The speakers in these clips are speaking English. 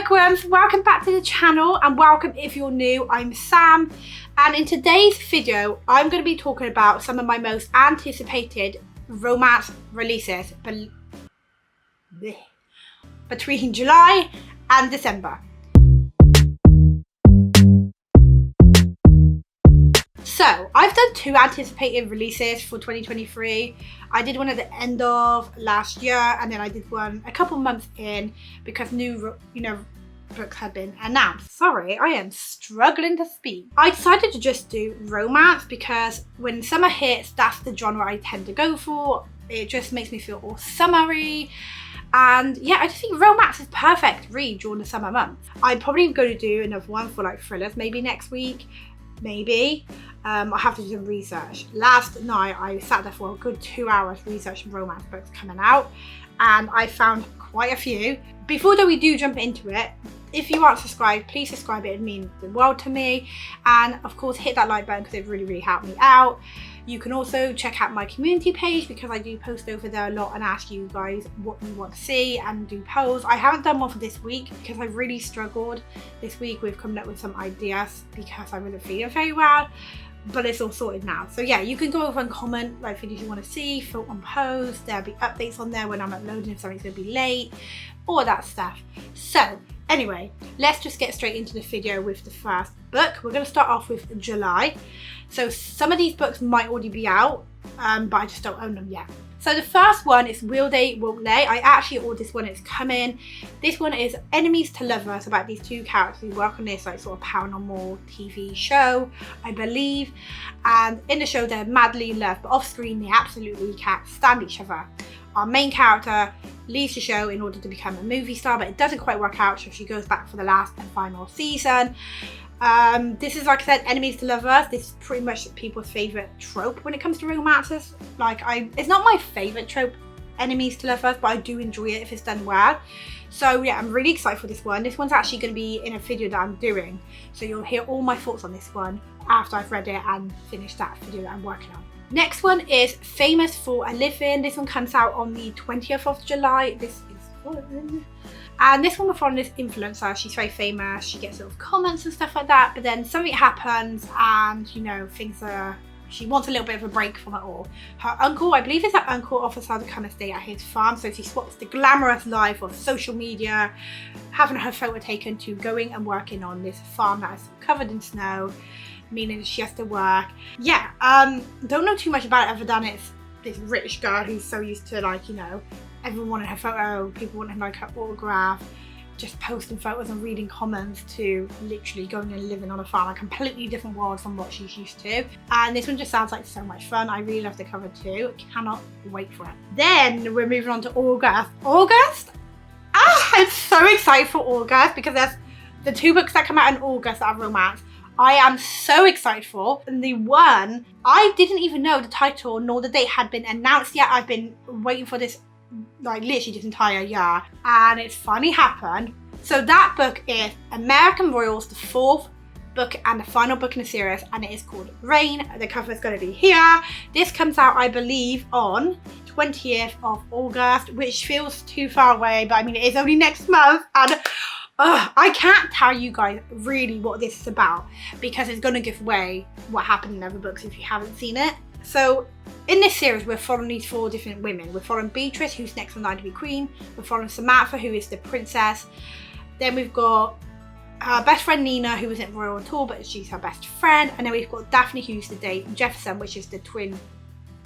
welcome back to the channel, and welcome if you're new. I'm Sam, and in today's video I'm going to be talking about some of my most anticipated romance releases between July and December. So I've done two anticipated releases for 2023. I did one at the end of last year, and then I did one a couple months in because new, books had been announced. Sorry, I am struggling to speak. I decided to just do romance because when summer hits, that's the genre I tend to go for. It just makes me feel all summery. And yeah, I just think romance is perfect read during the summer months. I'm probably going to do another one for like thrillers maybe next week. Maybe. I have to do some research. Last night I sat there for a good 2 hours researching romance books coming out, and I found quite a few. Before we do jump into it, if you aren't subscribed, please subscribe. It would mean the world to me, and of course hit that like button because it really helped me out. You can also check out my community page because I do post over there a lot and ask you guys what you want to see and do polls. I haven't done one for this week because I really struggled this week with coming up with some ideas because I wasn't feeling very well, but it's all sorted now. So yeah, you can go over and comment like videos you want to see, vote on posts. There'll be updates on there when I'm uploading if something's going to be late, all that stuff. So anyway, let's just get straight into the video with the first book. We're going to start off with July. So some of these books might already be out, but I just don't own them yet. So the first one is Will They, Won't They. I actually ordered this one, it's coming. This one is enemies to lovers, about these two characters who work on this like sort of paranormal TV show, I believe. And in the show they're madly in love, but off screen they absolutely can't stand each other. Our main character leaves the show in order to become a movie star, but it doesn't quite work out, so she goes back for the last and final season. This is, like I said, enemies to lovers. This is pretty much people's favourite trope when it comes to romances. It's not my favourite trope, enemies to lovers, but I do enjoy it if it's done well. So yeah, I'm really excited for this one. This one's actually going to be in a video that I'm doing, so you'll hear all my thoughts on this one after I've read it and finished that video that I'm working on. Next one is Famous for a Living. This one comes out on the 20th of July. And this one we're following this influencer. She's very famous. She gets little comments and stuff like that. But then something happens and, she wants a little bit of a break from it all. Her uncle, I believe it's her uncle, offers her to come and stay at his farm. So she swaps the glamorous life of social media, having her photo taken, to going and working on this farm that is covered in snow, meaning she has to work. Yeah, don't know too much about it other than it's this rich girl who's so used to everyone wanted her photo, people wanted her autograph, just posting photos and reading comments, to literally going and living on a farm, a completely different world from what she's used to. And this one just sounds like so much fun. I really love the cover too. Cannot wait for it. Then we're moving on to August. August? I'm so excited for August because there's the two books that come out in August that are romance. I am so excited for. And the one, I didn't even know the title nor the date had been announced yet. I've been waiting for this literally this entire year, and it's finally happened. So that book is American Royals, the fourth book and the final book in the series, and it is called Rain. The cover is going to be here. This comes out, I believe, on 20th of August, which feels too far away, but I mean it is only next month, and I can't tell you guys really what this is about because it's going to give away what happened in other books if you haven't seen it. So in this series we're following these four different women. We're following Beatrice, who's next in line to be queen. We're following Samantha, who is the princess. Then we've got her best friend Nina, who isn't royal at all, but she's her best friend. And then we've got Daphne, who used to date Jefferson, which is the twin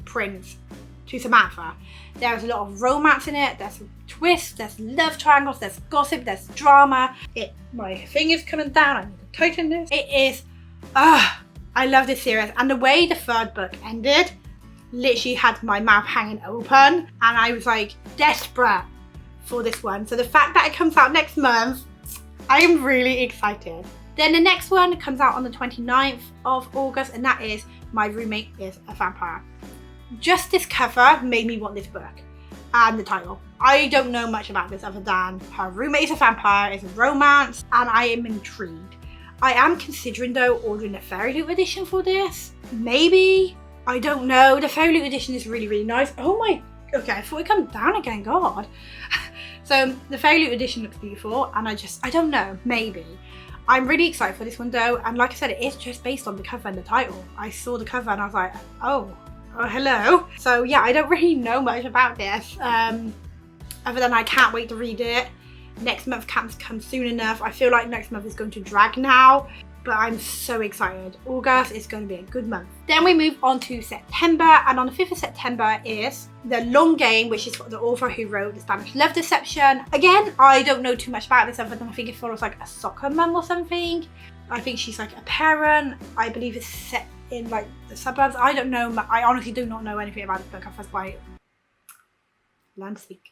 prince to Samantha. There's a lot of romance in it. There's twists, there's love triangles, there's gossip, there's drama. My thing is coming down. I need to tighten this. It is, I love this series, and the way the third book ended literally had my mouth hanging open, and I was like desperate for this one. So the fact that it comes out next month, I am really excited. Then the next one comes out on the 29th of August, and that is My Roommate is a Vampire. Just this cover made me want this book, and the title. I don't know much about this other than her roommate is a vampire, it's a romance, and I am intrigued. I am considering though ordering a Fairy Loot edition for this. Maybe. I don't know. The Fairy Loot edition is really, really nice. Oh my, okay, I thought it come down again, God. So the Fairy Loot edition looks beautiful, and I don't know, maybe. I'm really excited for this one though, and like I said, it is just based on the cover and the title. I saw the cover and I was like, oh hello. So yeah, I don't really know much about this, other than I can't wait to read it. Next month can't come soon enough. I feel like next month is going to drag now, but I'm so excited. August is going to be a good month. Then we move on to September, and on the 5th of September is The Long Game, which is the author who wrote The Spanish Love Deception. Again, I don't know too much about this other than I think it follows like a soccer mum or something. I think she's like a parent. I believe it's set in like the suburbs. I don't know. I honestly do not know anything about this book. I've just learned to speak.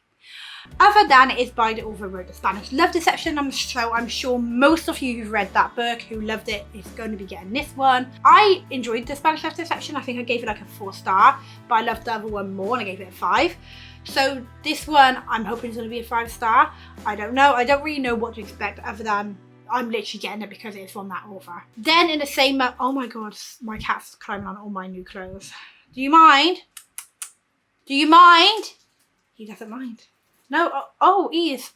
Other than it is by the author who wrote The Spanish Love Deception, I'm sure most of you who've read that book, who loved it, is going to be getting this one. I enjoyed The Spanish Love Deception. I think I gave it like a 4-star, but I loved the other one more and I gave it a 5. So this one, I'm hoping is going to be a 5-star. I don't know. I don't really know what to expect other than I'm literally getting it because it's from that author. Then in the same month, oh my god, my cat's climbing on all my new clothes. Do you mind? Do you mind? He doesn't mind. No, oh, he is.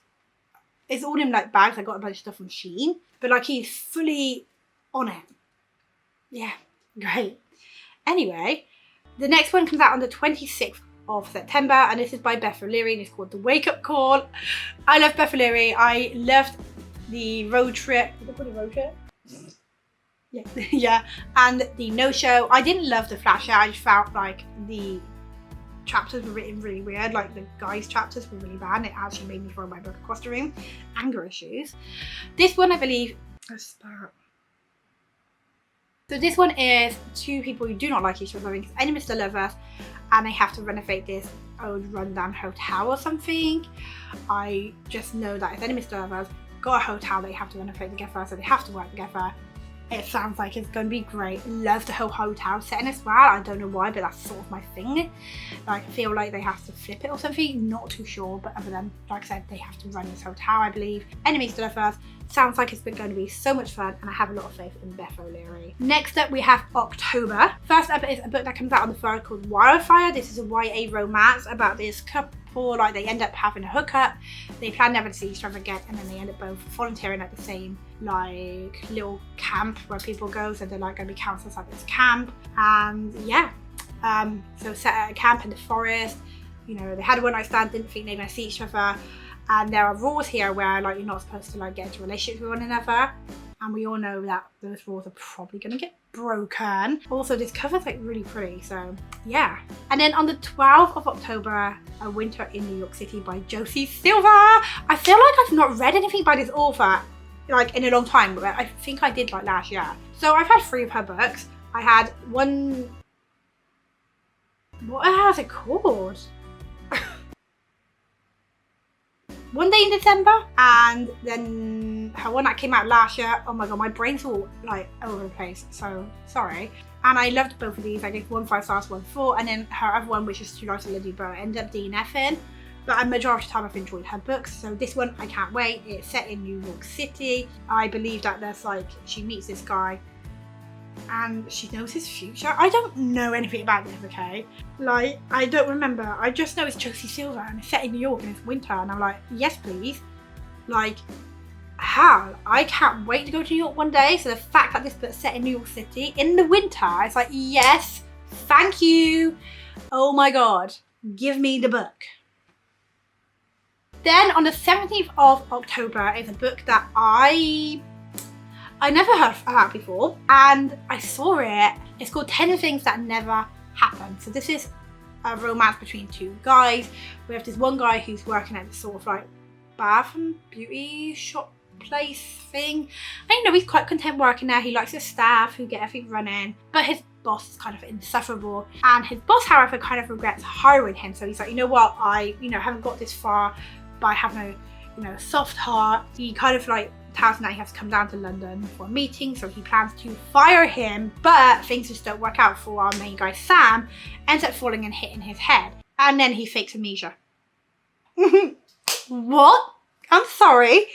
It's all in like bags. I got a bunch of stuff from Shein, but like he's fully on it. Yeah, great. Anyway, the next one comes out on the 26th of September, and this is by Beth O'Leary, and it's called The Wake Up Call. I love Beth O'Leary. I loved the road trip. Did I put a road trip? Yeah, yeah, and the No Show. I didn't love the Flash. I just felt like the chapters were written really weird, like the guys' chapters were really bad, and it actually made me throw my book across the room. Anger issues. This one, I believe, so this one is two people who do not like each other, I think it's enemies to lovers, and they have to renovate this old rundown hotel or something. I just know that if enemies to lovers got a hotel they have to renovate together, so they have to work together. It sounds like it's going to be great. Love the whole hotel setting as well. I don't know why, but that's sort of my thing. Like, I feel like they have to flip it or something. Not too sure, but other than, like I said, they have to run this hotel, I believe. Enemies to Lovers. Sounds like it's been going to be so much fun, and I have a lot of faith in Beth O'Leary. Next up, we have October. First up is a book that comes out on the 3rd called Wirefire. This is a YA romance about this couple. Like, they end up having a hookup, they plan never to see each other again, and then they end up both volunteering at the same like little camp where people go, so they're like going to be counselors at this camp. And yeah, so set at a camp in the forest, you know, they had a one-night stand, didn't think they were going to see each other, and there are rules here where like you're not supposed to like get into relationships with one another, and we all know that those rules are probably going to get broken. Also, this cover's like really pretty, so yeah. And then on the 12th of October, A Winter in New York City by Josie Silver. I feel like I've not read anything by this author like in a long time, but I think I did like last year. So I've had 3 of her books. I had one, what is it called? One Day in December, and then her one that came out last year. Oh my god, my brain's all like over the place, so sorry. And I loved both of these. I gave one 5 stars, one 4, and then her other one, which is Too Light to Lady, but I ended up DNFing. But a majority of the time I've enjoyed her books, so this one I can't wait. It's set in New York City. I believe that there's like, she meets this guy and she knows his future. I don't know anything about this, okay? Like, I don't remember. I just know it's Josie Silver and it's set in New York and it's winter, and I'm like, yes please. Like, how? I can't wait to go to New York one day. So the fact that this book's set in New York City in the winter, it's like, yes, thank you. Oh my god, give me the book. Then on the 17th of October is a book that I never heard about before, and I saw it. It's called 10 Things That Never Happened. So this is a romance between 2 guys. We have this one guy who's working at this sort of like bath and beauty shop place thing. And you know, he's quite content working there. He likes his staff who get everything running, but his boss is kind of insufferable. And his boss, however, kind of regrets hiring him. So he's like, you know what, I haven't got this far, but I have no soft heart. He kind of like tells him that he has to come down to London for a meeting, so he plans to fire him, but things just don't work out for our main guy Sam. Ends up falling and hitting his head, and then he fakes amnesia. What? I'm sorry.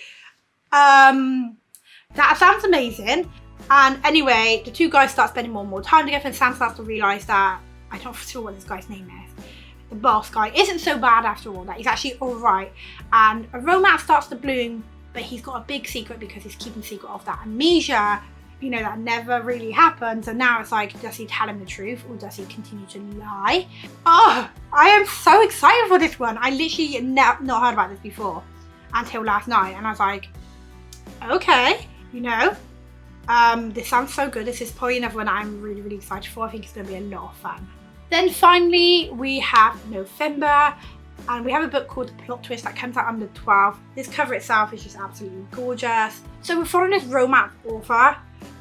That sounds amazing. And anyway, the 2 guys start spending more and more time together, and Sam starts to realise that, I'm not sure what this guy's name is, the boss guy isn't so bad after all, that he's actually alright, and a romance starts to bloom, but he's got a big secret because he's keeping secret of that amnesia, you know, that never really happened. So now it's like, does he tell him the truth or does he continue to lie? Oh, I am so excited for this one. I literally not heard about this before until last night, and I was like, okay, you know, this sounds so good. This is probably another one I'm really, really excited for. I think it's going to be a lot of fun. Then finally, we have November, and we have a book called The Plot Twist that comes out on the 12th. This cover itself is just absolutely gorgeous. So we're following this romance author,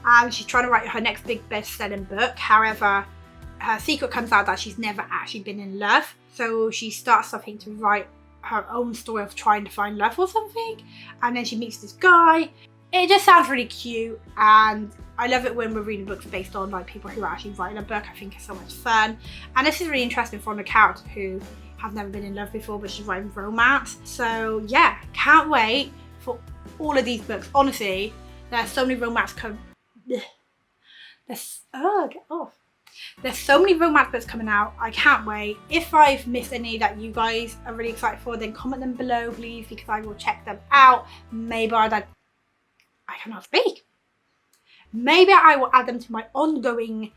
and she's trying to write her next big best-selling book. However, her secret comes out that she's never actually been in love. So she starts something to write her own story of trying to find love or something. And then she meets this guy. It just sounds really cute, and I love it when we're reading books based on like people who are actually writing a book. I think it's so much fun. And this is really interesting from a character who has never been in love before, but she's writing romance. So yeah, can't wait for all of these books. Honestly, there's so many romance There's so many romance books coming out. I can't wait. If I've missed any that you guys are really excited for, then comment them below, please, because I will check them out. Maybe I cannot speak. Maybe I will add them to my ongoing,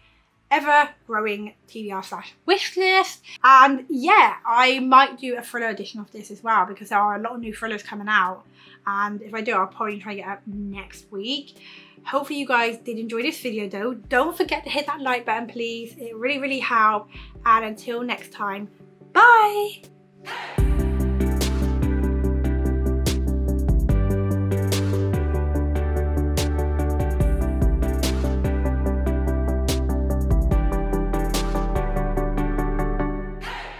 ever-growing TBR/wish list. And yeah, I might do a thriller edition of this as well, because there are a lot of new thrillers coming out. And if I do, I'll probably try to get up next week. Hopefully you guys did enjoy this video though. Don't forget to hit that like button, please. It really, really helps. And until next time, bye!